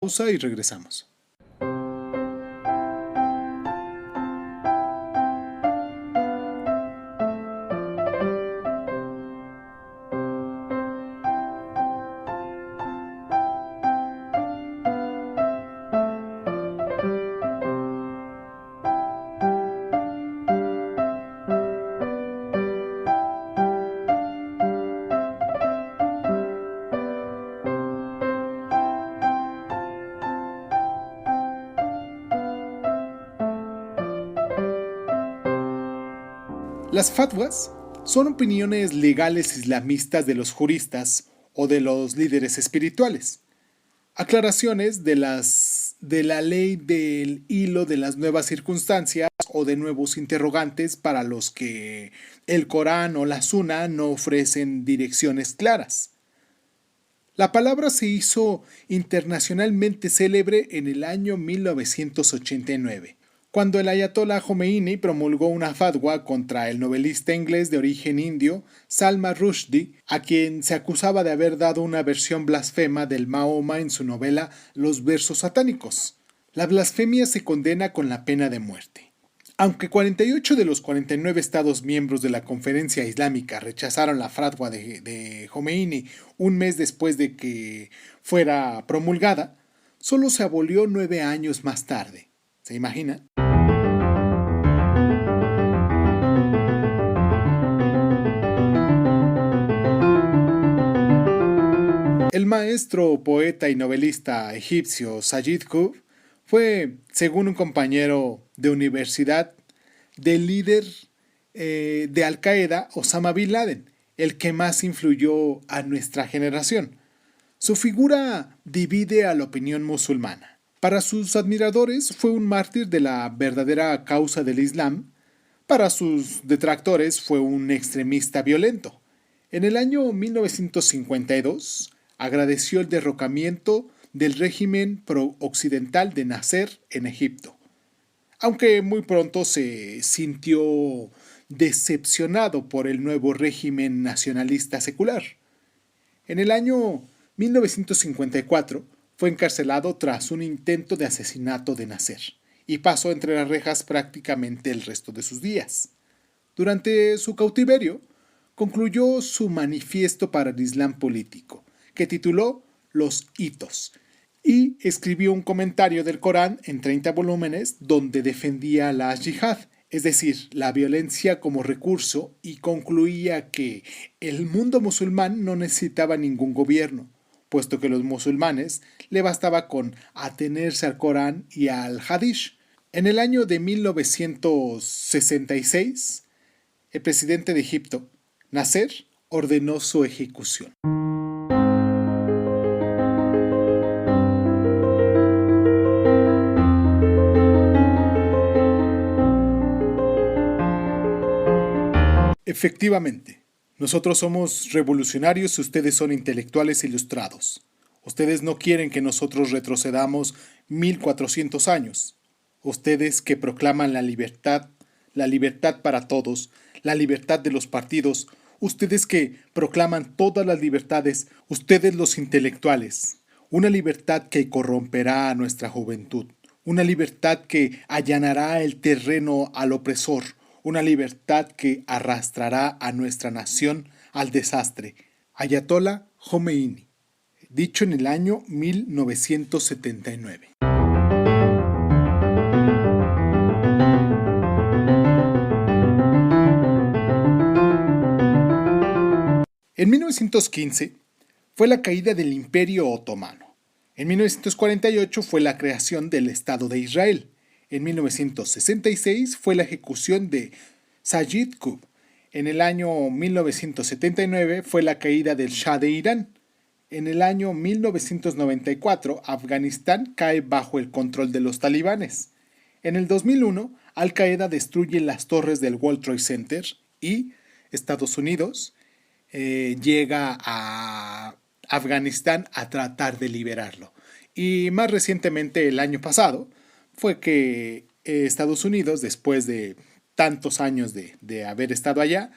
Pausa y regresamos. Las fatwas son opiniones legales islamistas de los juristas o de los líderes espirituales. Aclaraciones de la ley del hilo de las nuevas circunstancias o de nuevos interrogantes para los que el Corán o la Sunna no ofrecen direcciones claras. La palabra se hizo internacionalmente célebre en el año 1989, cuando el ayatolá Jomeini promulgó una fatwa contra el novelista inglés de origen indio Salman Rushdie, a quien se acusaba de haber dado una versión blasfema del Mahoma en su novela Los versos satánicos. La blasfemia se condena con la pena de muerte. Aunque 48 de los 49 estados miembros de la Conferencia Islámica rechazaron la fatwa de Jomeini un mes después de que fuera promulgada, solo se abolió 9 años más tarde. ¿Se imaginan? El maestro, poeta y novelista egipcio Sajid Qutb fue, según un compañero de universidad, del líder de Al-Qaeda, Osama Bin Laden, el que más influyó a nuestra generación. Su figura divide a la opinión musulmana. Para sus admiradores fue un mártir de la verdadera causa del Islam. Para sus detractores fue un extremista violento. En el año 1952 agradeció el derrocamiento del régimen pro-occidental de Nasser en Egipto, aunque muy pronto se sintió decepcionado por el nuevo régimen nacionalista secular. En el año 1954 fue encarcelado tras un intento de asesinato de Nasser y pasó entre las rejas prácticamente el resto de sus días. Durante su cautiverio, concluyó su manifiesto para el Islam político, que tituló Los hitos, y escribió un comentario del Corán en 30 volúmenes donde defendía la yihad, es decir, la violencia como recurso, y concluía que el mundo musulmán no necesitaba ningún gobierno, puesto que los musulmanes le bastaba con atenerse al Corán y al Hadith. En el año de 1966, el presidente de Egipto, Nasser, ordenó su ejecución. Efectivamente, nosotros somos revolucionarios y ustedes son intelectuales ilustrados. Ustedes no quieren que nosotros retrocedamos 1400 años. Ustedes que proclaman la libertad para todos, la libertad de los partidos, ustedes que proclaman todas las libertades, ustedes los intelectuales, una libertad que corromperá a nuestra juventud, una libertad que allanará el terreno al opresor, una libertad que arrastrará a nuestra nación al desastre. Ayatollah Jomeini, dicho en el año 1979. En 1915 fue la caída del Imperio Otomano. En 1948 fue la creación del Estado de Israel. En 1966 fue la ejecución de Sajid Qutb. En el año 1979 fue la caída del Shah de Irán. En el año 1994 Afganistán cae bajo el control de los talibanes. En el 2001 Al-Qaeda destruye las torres del World Trade Center y Estados Unidos llega a Afganistán a tratar de liberarlo. Y más recientemente, el año pasado, fue que Estados Unidos, después de tantos años de haber estado allá,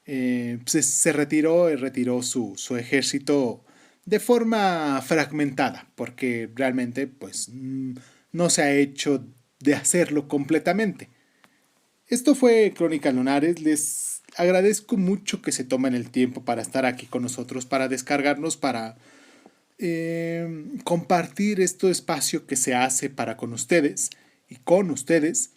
se retiró su ejército de forma fragmentada, porque realmente pues no se ha hecho de hacerlo completamente. Esto fue Crónicas Lunares. Les agradezco mucho que se tomen el tiempo para estar aquí con nosotros, para descargarnos, para compartir este espacio que se hace para con ustedes y con ustedes.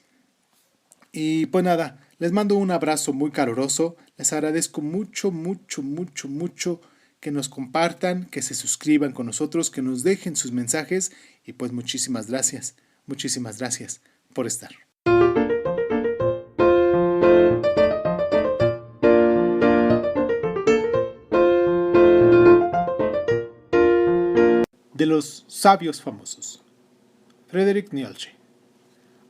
Y pues nada, les mando un abrazo muy caluroso. Les agradezco mucho, mucho, mucho, mucho que nos compartan, que se suscriban con nosotros, que nos dejen sus mensajes. Y pues muchísimas gracias por estar. De los sabios famosos. Friedrich Nietzsche.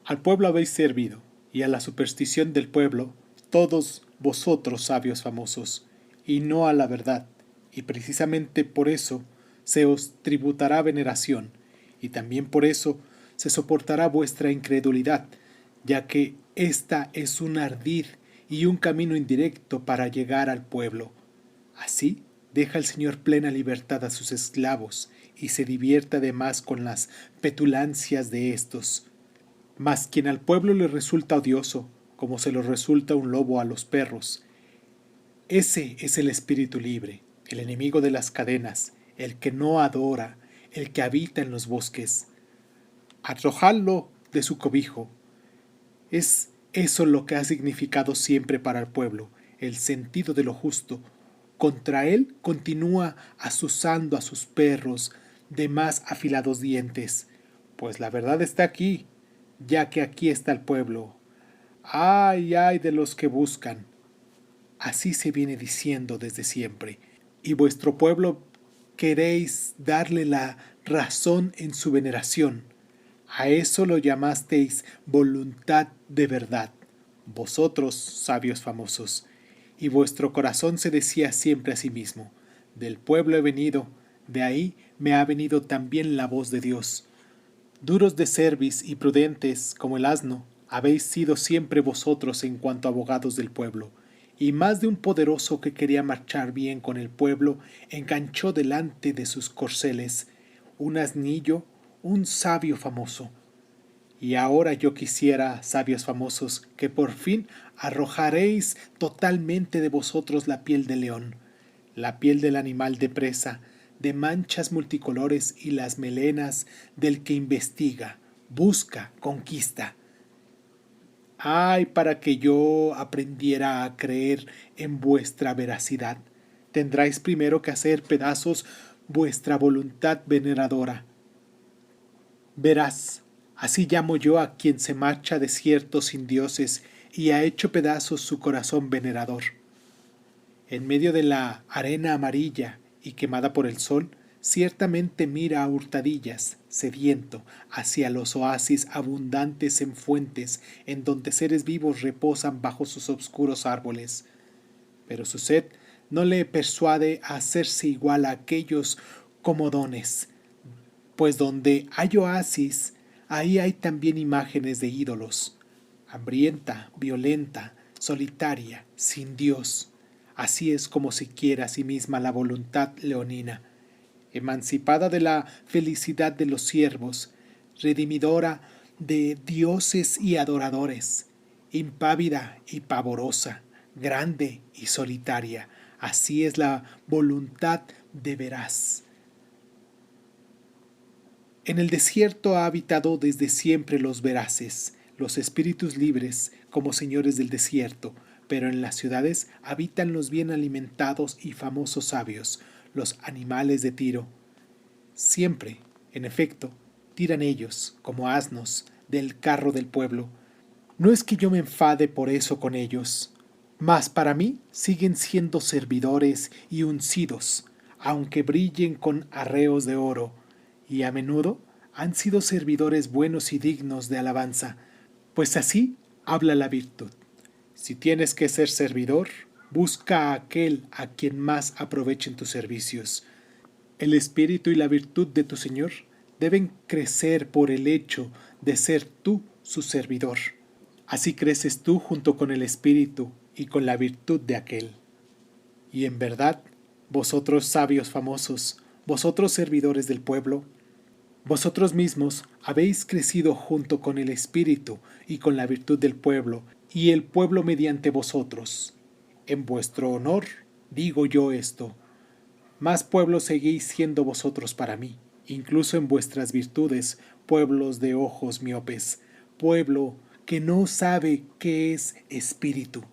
Al pueblo habéis servido, y a la superstición del pueblo, todos vosotros sabios famosos, y no a la verdad, y precisamente por eso se os tributará veneración, y también por eso se soportará vuestra incredulidad, ya que ésta es un ardid y un camino indirecto para llegar al pueblo. Así deja el Señor plena libertad a sus esclavos, y se divierte además con las petulancias de éstos. Mas quien al pueblo le resulta odioso, como se lo resulta un lobo a los perros, ese es el espíritu libre, el enemigo de las cadenas, el que no adora, el que habita en los bosques. Arrojarlo de su cobijo. Es eso lo que ha significado siempre para el pueblo, el sentido de lo justo. Contra él continúa azuzando a sus perros de más afilados dientes, pues la verdad está aquí, ya que aquí está el pueblo. Ay, ay de los que buscan. Así se viene diciendo desde siempre. Y vuestro pueblo queréis darle la razón en su veneración. A eso lo llamasteis voluntad de verdad, vosotros, sabios famosos. Y vuestro corazón se decía siempre a sí mismo, del pueblo he venido, de ahí me ha venido también la voz de Dios. Duros de cerviz y prudentes como el asno, habéis sido siempre vosotros en cuanto abogados del pueblo, y más de un poderoso que quería marchar bien con el pueblo enganchó delante de sus corceles un asnillo, un sabio famoso. Y ahora yo quisiera, sabios famosos, que por fin arrojaréis totalmente de vosotros la piel del león, la piel del animal de presa, de manchas multicolores y las melenas del que investiga, busca, conquista. Ay, para que yo aprendiera a creer en vuestra veracidad, tendráis primero que hacer pedazos vuestra voluntad veneradora. Verás, así llamo yo a quien se marcha desierto sin dioses y ha hecho pedazos su corazón venerador. En medio de la arena amarilla y quemada por el sol, ciertamente mira a hurtadillas, sediento, hacia los oasis abundantes en fuentes en donde seres vivos reposan bajo sus obscuros árboles. Pero su sed no le persuade a hacerse igual a aquellos comodones, pues donde hay oasis, ahí hay también imágenes de ídolos, hambrienta, violenta, solitaria, sin Dios. Así es como se quiere a sí misma la voluntad leonina, emancipada de la felicidad de los siervos, redimidora de dioses y adoradores, impávida y pavorosa, grande y solitaria. Así es la voluntad de veraz. En el desierto ha habitado desde siempre los veraces, los espíritus libres como señores del desierto, pero en las ciudades habitan los bien alimentados y famosos sabios, los animales de tiro. Siempre, en efecto, tiran ellos, como asnos, del carro del pueblo. No es que yo me enfade por eso con ellos, mas para mí siguen siendo servidores y uncidos, aunque brillen con arreos de oro, y a menudo han sido servidores buenos y dignos de alabanza, pues así habla la virtud. Si tienes que ser servidor, busca a aquel a quien más aprovechen tus servicios. El espíritu y la virtud de tu Señor deben crecer por el hecho de ser tú su servidor. Así creces tú junto con el espíritu y con la virtud de aquel. Y en verdad, vosotros sabios famosos, vosotros servidores del pueblo, vosotros mismos habéis crecido junto con el Espíritu y con la virtud del pueblo, y el pueblo mediante vosotros. En vuestro honor digo yo esto. Más pueblo seguís siendo vosotros para mí, incluso en vuestras virtudes, pueblos de ojos miopes, pueblo que no sabe qué es espíritu.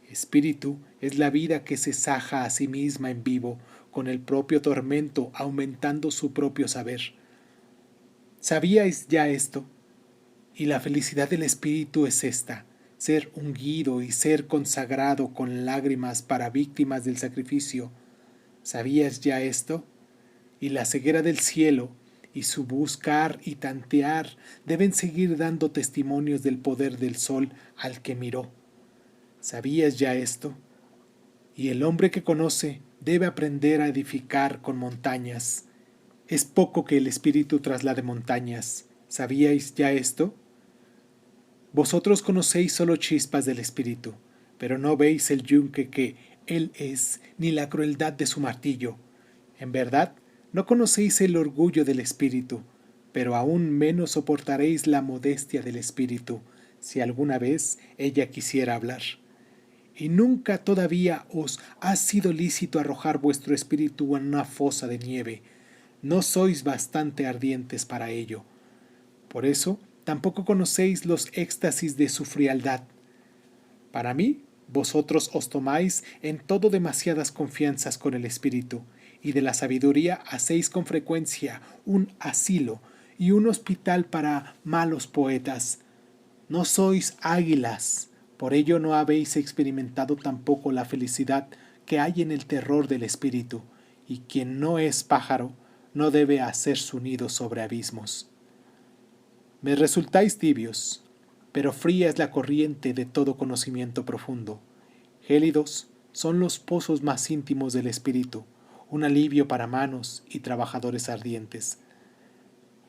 Espíritu es la vida que se saja a sí misma en vivo, con el propio tormento aumentando su propio saber. ¿Sabíais ya esto? Y la felicidad del espíritu es esta: ser ungido y ser consagrado con lágrimas para víctimas del sacrificio. ¿Sabías ya esto? Y la ceguera del cielo y su buscar y tantear deben seguir dando testimonios del poder del sol al que miró. ¿Sabías ya esto? Y el hombre que conoce debe aprender a edificar con montañas. Es poco que el espíritu traslade montañas. ¿Sabíais ya esto? Vosotros conocéis solo chispas del espíritu, pero no veis el yunque que él es, ni la crueldad de su martillo. En verdad, no conocéis el orgullo del espíritu, pero aún menos soportaréis la modestia del espíritu, si alguna vez ella quisiera hablar. Y nunca todavía os ha sido lícito arrojar vuestro espíritu en una fosa de nieve. No sois bastante ardientes para ello. Por eso, tampoco conocéis los éxtasis de su frialdad. Para mí, vosotros os tomáis en todo demasiadas confianzas con el espíritu, y de la sabiduría hacéis con frecuencia un asilo y un hospital para malos poetas. No sois águilas, por ello no habéis experimentado tampoco la felicidad que hay en el terror del espíritu, y quien no es pájaro no debe hacer su nido sobre abismos. Me resultáis tibios, pero fría es la corriente de todo conocimiento profundo. Gélidos son los pozos más íntimos del espíritu, un alivio para manos y trabajadores ardientes.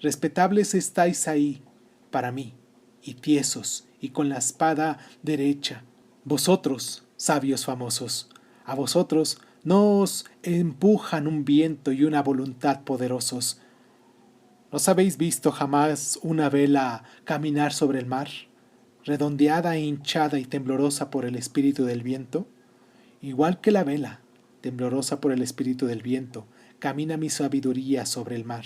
Respetables estáis ahí, para mí, y tiesos, y con la espada derecha. Vosotros, sabios famosos, a vosotros no os empujan un viento y una voluntad poderosos. ¿Nos habéis visto jamás una vela caminar sobre el mar, redondeada e hinchada y temblorosa por el espíritu del viento? Igual que la vela, temblorosa por el espíritu del viento, camina mi sabiduría sobre el mar,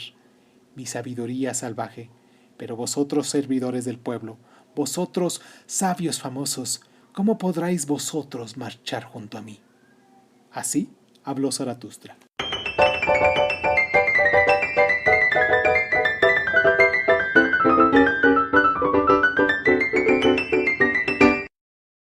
mi sabiduría salvaje. Pero vosotros, servidores del pueblo, vosotros, sabios famosos, ¿cómo podráis vosotros marchar junto a mí? Así habló Zaratustra.